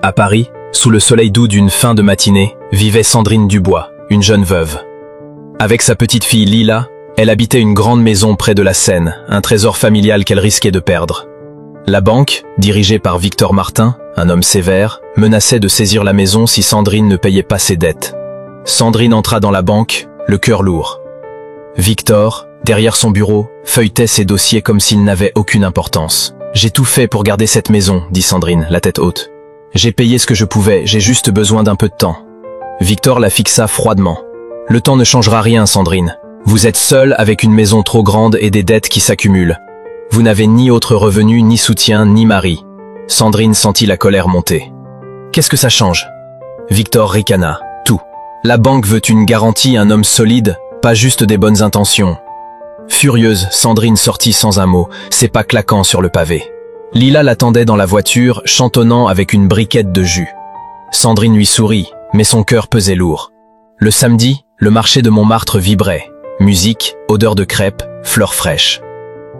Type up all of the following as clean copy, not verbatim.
À Paris, sous le soleil doux d'une fin de matinée, vivait Sandrine Dubois, une jeune veuve. Avec sa petite fille Lila, elle habitait une grande maison près de la Seine, un trésor familial qu'elle risquait de perdre. La banque, dirigée par Victor Martin, un homme sévère, menaçait de saisir la maison si Sandrine ne payait pas ses dettes. Sandrine entra dans la banque, le cœur lourd. Victor, derrière son bureau, feuilletait ses dossiers comme s'ils n'avaient aucune importance. « J'ai tout fait pour garder cette maison », dit Sandrine, la tête haute. « J'ai payé ce que je pouvais, j'ai juste besoin d'un peu de temps. » Victor la fixa froidement. « Le temps ne changera rien, Sandrine. Vous êtes seule avec une maison trop grande et des dettes qui s'accumulent. Vous n'avez ni autre revenu, ni soutien, ni mari. » Sandrine sentit la colère monter. « Qu'est-ce que ça change ?» Victor ricana. « Tout. La banque veut une garantie, un homme solide, pas juste des bonnes intentions. » Furieuse, Sandrine sortit sans un mot, ses pas claquant sur le pavé. Lila l'attendait dans la voiture, chantonnant avec une briquette de jus. Sandrine lui sourit, mais son cœur pesait lourd. Le samedi, le marché de Montmartre vibrait. Musique, odeur de crêpes, fleurs fraîches.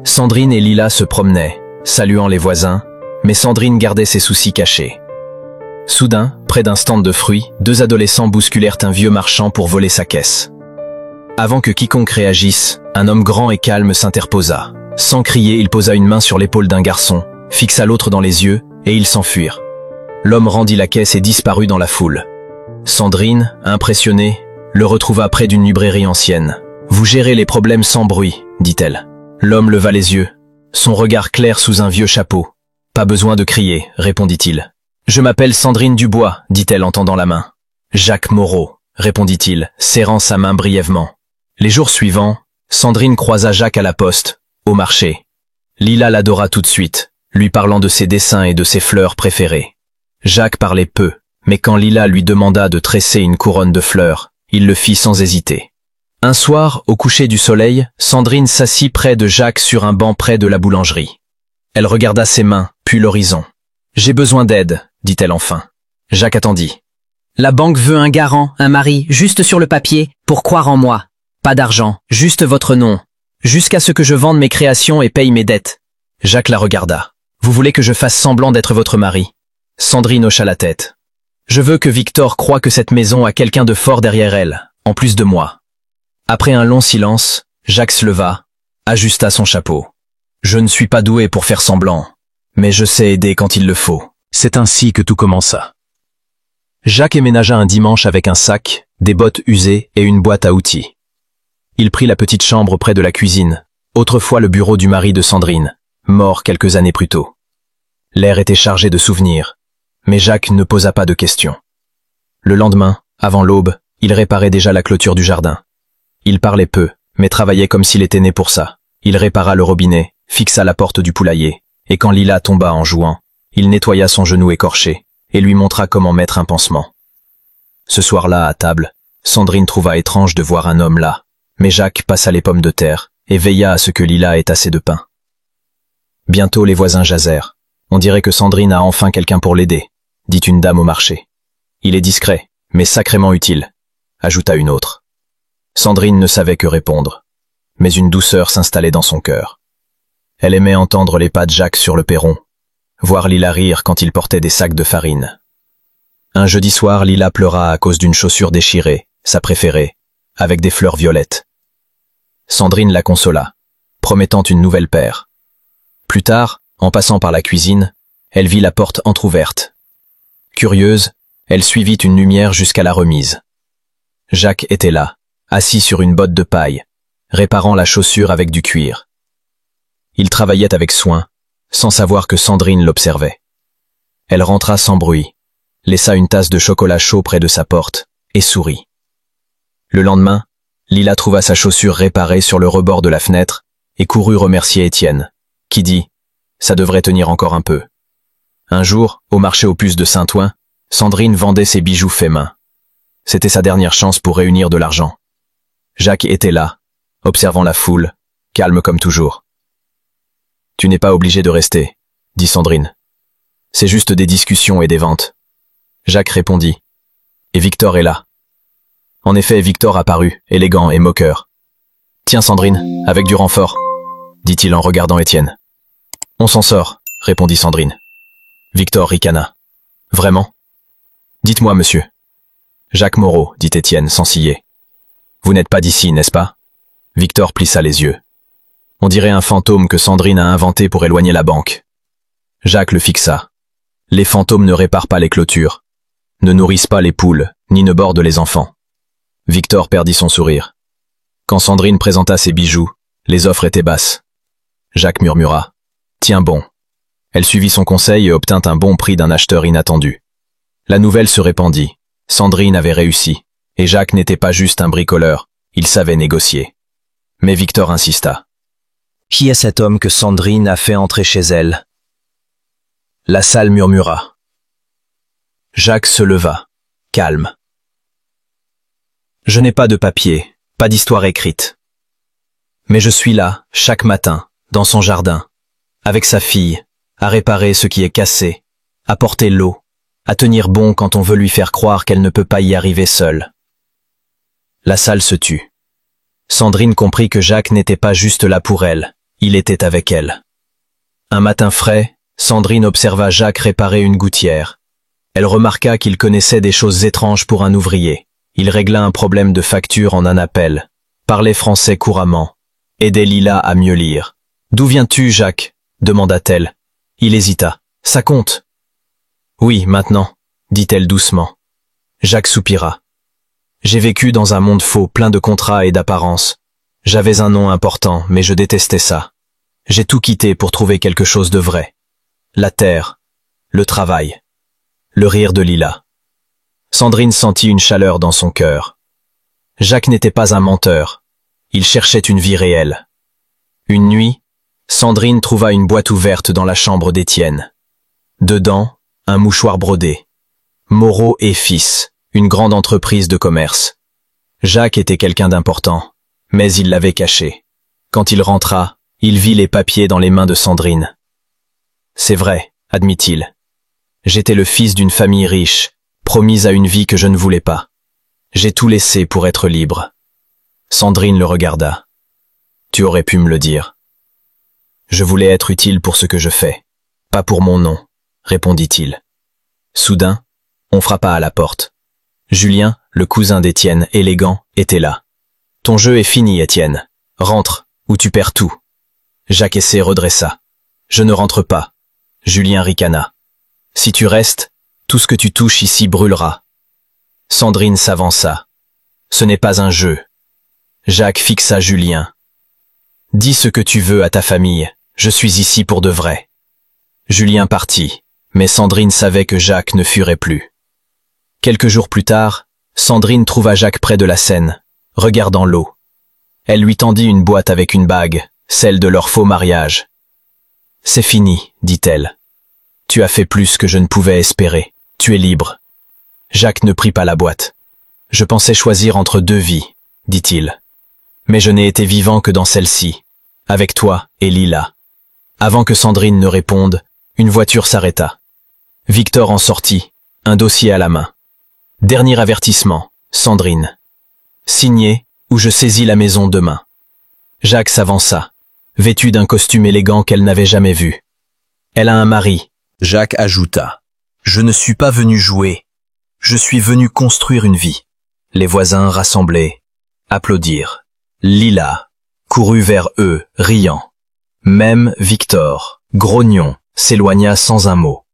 Sandrine et Lila se promenaient, saluant les voisins, mais Sandrine gardait ses soucis cachés. Soudain, près d'un stand de fruits, deux adolescents bousculèrent un vieux marchand pour voler sa caisse. Avant que quiconque réagisse, un homme grand et calme s'interposa. Sans crier, il posa une main sur l'épaule d'un garçon, fixa l'autre dans les yeux, et ils s'enfuirent. L'homme rendit la caisse et disparut dans la foule. Sandrine, impressionnée, le retrouva près d'une librairie ancienne. « Vous gérez les problèmes sans bruit », dit-elle. L'homme leva les yeux, son regard clair sous un vieux chapeau. « Pas besoin de crier », répondit-il. « Je m'appelle Sandrine Dubois », dit-elle en tendant la main. « Jacques Moreau », répondit-il, serrant sa main brièvement. Les jours suivants, Sandrine croisa Jacques à la poste, au marché. Lila l'adora tout de suite, lui parlant de ses dessins et de ses fleurs préférées. Jacques parlait peu, mais quand Lila lui demanda de tresser une couronne de fleurs, il le fit sans hésiter. Un soir, au coucher du soleil, Sandrine s'assit près de Jacques sur un banc près de la boulangerie. Elle regarda ses mains, puis l'horizon. « J'ai besoin d'aide », dit-elle enfin. Jacques attendit. « La banque veut un garant, un mari, juste sur le papier, pour croire en moi. Pas d'argent, juste votre nom. Jusqu'à ce que je vende mes créations et paye mes dettes. » Jacques la regarda. « Vous voulez que je fasse semblant d'être votre mari ?» Sandrine hocha la tête. « Je veux que Victor croie que cette maison a quelqu'un de fort derrière elle, en plus de moi. » Après un long silence, Jacques se leva, ajusta son chapeau. « Je ne suis pas doué pour faire semblant, mais je sais aider quand il le faut. » C'est ainsi que tout commença. Jacques emménagea un dimanche avec un sac, des bottes usées et une boîte à outils. Il prit la petite chambre près de la cuisine, autrefois le bureau du mari de Sandrine, mort quelques années plus tôt. L'air était chargé de souvenirs, mais Jacques ne posa pas de questions. Le lendemain, avant l'aube, il réparait déjà la clôture du jardin. Il parlait peu, mais travaillait comme s'il était né pour ça. Il répara le robinet, fixa la porte du poulailler, et quand Lila tomba en jouant, il nettoya son genou écorché et lui montra comment mettre un pansement. Ce soir-là, à table, Sandrine trouva étrange de voir un homme là, mais Jacques passa les pommes de terre et veilla à ce que Lila ait assez de pain. Bientôt les voisins jasèrent. « On dirait que Sandrine a enfin quelqu'un pour l'aider », dit une dame au marché. « Il est discret, mais sacrément utile », ajouta une autre. Sandrine ne savait que répondre, mais une douceur s'installait dans son cœur. Elle aimait entendre les pas de Jacques sur le perron, voir Lila rire quand il portait des sacs de farine. Un jeudi soir, Lila pleura à cause d'une chaussure déchirée, sa préférée, avec des fleurs violettes. Sandrine la consola, promettant une nouvelle paire. Plus tard, en passant par la cuisine, elle vit la porte entr'ouverte. Curieuse, elle suivit une lumière jusqu'à la remise. Jacques était là, assis sur une botte de paille, réparant la chaussure avec du cuir. Il travaillait avec soin, sans savoir que Sandrine l'observait. Elle rentra sans bruit, laissa une tasse de chocolat chaud près de sa porte et sourit. Le lendemain, Lila trouva sa chaussure réparée sur le rebord de la fenêtre et courut remercier Étienne, qui dit « Ça devrait tenir encore un peu ». Un jour, au marché aux puces de Saint-Ouen, Sandrine vendait ses bijoux faits main. C'était sa dernière chance pour réunir de l'argent. Jacques était là, observant la foule, calme comme toujours. « Tu n'es pas obligé de rester », dit Sandrine. « C'est juste des discussions et des ventes. » Jacques répondit. « Et Victor est là. » En effet, Victor apparut, élégant et moqueur. « Tiens Sandrine, avec du renfort, dit-il en regardant Étienne. « On s'en sort, répondit Sandrine. Victor ricana. Vraiment? Dites-moi, monsieur. Jacques Moreau, dit Étienne, sans ciller. Vous n'êtes pas d'ici, n'est-ce pas? Victor plissa les yeux. On dirait un fantôme que Sandrine a inventé pour éloigner la banque. Jacques le fixa. Les fantômes ne réparent pas les clôtures, ne nourrissent pas les poules, ni ne bordent les enfants. Victor perdit son sourire. Quand Sandrine présenta ses bijoux, les offres étaient basses. Jacques murmura. Tiens bon. Elle suivit son conseil et obtint un bon prix d'un acheteur inattendu. La nouvelle se répandit. Sandrine avait réussi. Et Jacques n'était pas juste un bricoleur, il savait négocier. Mais Victor insista. Qui est cet homme que Sandrine a fait entrer chez elle? La salle murmura. Jacques se leva, calme. Je n'ai pas de papier, pas d'histoire écrite. Mais je suis là, chaque matin, dans son jardin, avec sa fille, à réparer ce qui est cassé, à porter l'eau, à tenir bon quand on veut lui faire croire qu'elle ne peut pas y arriver seule. La salle se tut. Sandrine comprit que Jacques n'était pas juste là pour elle, il était avec elle. Un matin frais, Sandrine observa Jacques réparer une gouttière. Elle remarqua qu'il connaissait des choses étranges pour un ouvrier. Il régla un problème de facture en un appel, parlait français couramment, aidait Lila à mieux lire. « D'où viens-tu, Jacques » demanda-t-elle. Il hésita. « Ça compte ?»« Oui, maintenant » dit-elle doucement. Jacques soupira. « J'ai vécu dans un monde faux, plein de contrats et d'apparences. J'avais un nom important, mais je détestais ça. J'ai tout quitté pour trouver quelque chose de vrai. La terre, le travail, le rire de Lila. » Sandrine sentit une chaleur dans son cœur. Jacques n'était pas un menteur. Il cherchait une vie réelle. Une nuit, Sandrine trouva une boîte ouverte dans la chambre d'Étienne. Dedans, un mouchoir brodé. Moreau et Fils, une grande entreprise de commerce. Jacques était quelqu'un d'important, mais il l'avait caché. Quand il rentra, il vit les papiers dans les mains de Sandrine. « C'est vrai, admit-il. J'étais le fils d'une famille riche, promise à une vie que je ne voulais pas. J'ai tout laissé pour être libre. » Sandrine le regarda. « Tu aurais pu me le dire. »« Je voulais être utile pour ce que je fais, pas pour mon nom, » répondit-il. Soudain, on frappa à la porte. Julien, le cousin d'Étienne, élégant, était là. « Ton jeu est fini, Étienne. Rentre, ou tu perds tout. » Jacques Essé redressa. « Je ne rentre pas. » Julien ricana. « Si tu restes, tout ce que tu touches ici brûlera. » Sandrine s'avança. « Ce n'est pas un jeu. » Jacques fixa Julien. « Dis ce que tu veux à ta famille, je suis ici pour de vrai. » Julien partit, mais Sandrine savait que Jacques ne fuirait plus. Quelques jours plus tard, Sandrine trouva Jacques près de la Seine, regardant l'eau. Elle lui tendit une boîte avec une bague, celle de leur faux mariage. « C'est fini, dit-elle. Tu as fait plus que je ne pouvais espérer. Tu es libre. » Jacques ne prit pas la boîte. « Je pensais choisir entre deux vies, dit-il. Mais je n'ai été vivant que dans celle-ci, avec toi et Lila. » Avant que Sandrine ne réponde, une voiture s'arrêta. Victor en sortit, un dossier à la main. « Dernier avertissement, Sandrine. Signé, ou je saisis la maison demain. » Jacques s'avança, vêtu d'un costume élégant qu'elle n'avait jamais vu. « Elle a un mari. » Jacques ajouta. « Je ne suis pas venu jouer. Je suis venu construire une vie. » Les voisins rassemblés applaudirent. Lila courut vers eux, riant. Même Victor, grognon, s'éloigna sans un mot.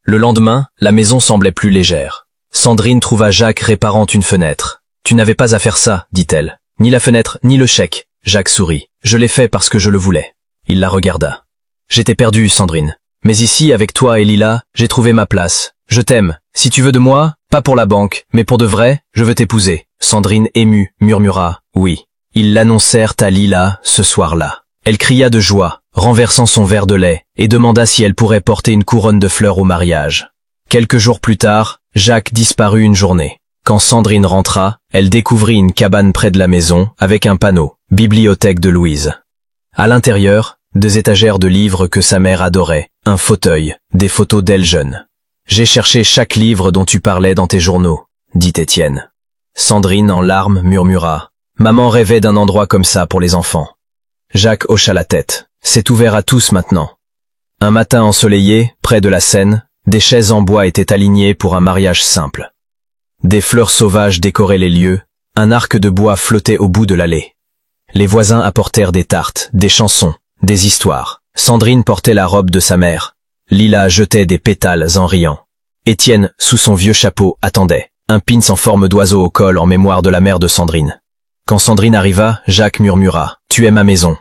Le lendemain, la maison semblait plus légère. Sandrine trouva Jacques réparant une fenêtre. « Tu n'avais pas à faire ça, dit-elle. Ni la fenêtre, ni le chèque. » Jacques sourit. « Je l'ai fait parce que je le voulais. » Il la regarda. « J'étais perdu, Sandrine. Mais ici, avec toi et Lila, j'ai trouvé ma place. Je t'aime. Si tu veux de moi, pas pour la banque, mais pour de vrai, je veux t'épouser. » Sandrine, émue, murmura « Oui. » Ils l'annoncèrent à Lila ce soir-là. Elle cria de joie, renversant son verre de lait, et demanda si elle pourrait porter une couronne de fleurs au mariage. Quelques jours plus tard, Jacques disparut une journée. Quand Sandrine rentra, elle découvrit une cabane près de la maison, avec un panneau « Bibliothèque de Louise ». À l'intérieur, 2 étagères de livres que sa mère adorait, un fauteuil, des photos d'elle jeune. « J'ai cherché chaque livre dont tu parlais dans tes journaux », dit Étienne. Sandrine, en larmes, murmura. « Maman rêvait d'un endroit comme ça pour les enfants. » Jacques hocha la tête. « C'est ouvert à tous maintenant. Un matin ensoleillé, près de la Seine, des chaises en bois étaient alignées pour un mariage simple. Des fleurs sauvages décoraient les lieux, un arc de bois flottait au bout de l'allée. Les voisins apportèrent des tartes, des chansons, des histoires. Sandrine portait la robe de sa mère. Lila jetait des pétales en riant. Étienne, sous son vieux chapeau, attendait. Un pins en forme d'oiseau au col en mémoire de la mère de Sandrine. Quand Sandrine arriva, Jacques murmura « Tu es ma maison ».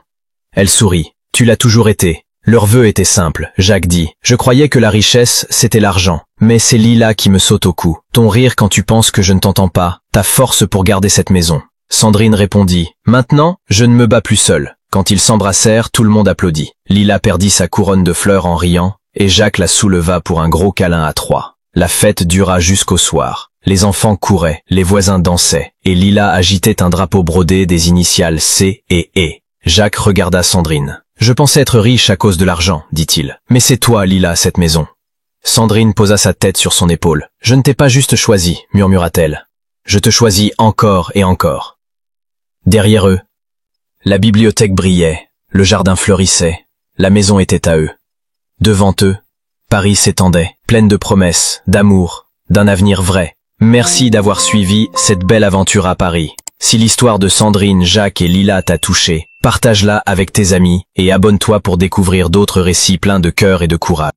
Elle sourit « Tu l'as toujours été ». Leur vœu était simple, Jacques dit « Je croyais que la richesse, c'était l'argent, mais c'est Lila qui me saute au cou. Ton rire quand tu penses que je ne t'entends pas, ta force pour garder cette maison. » Sandrine répondit « Maintenant, je ne me bats plus seule. » Quand ils s'embrassèrent, tout le monde applaudit. Lila perdit sa couronne de fleurs en riant, et Jacques la souleva pour un gros câlin à trois. La fête dura jusqu'au soir. Les enfants couraient, les voisins dansaient, et Lila agitait un drapeau brodé des initiales C et E. Jacques regarda Sandrine. « Je pensais être riche à cause de l'argent, dit-il. Mais c'est toi, Lila, cette maison. » Sandrine posa sa tête sur son épaule. « Je ne t'ai pas juste choisi, murmura-t-elle. Je te choisis encore et encore. » Derrière eux, la bibliothèque brillait, le jardin fleurissait, la maison était à eux. Devant eux, Paris s'étendait, pleine de promesses, d'amour, d'un avenir vrai. Merci d'avoir suivi cette belle aventure à Paris. Si l'histoire de Sandrine, Jacques et Lila t'a touché, partage-la avec tes amis et abonne-toi pour découvrir d'autres récits pleins de cœur et de courage.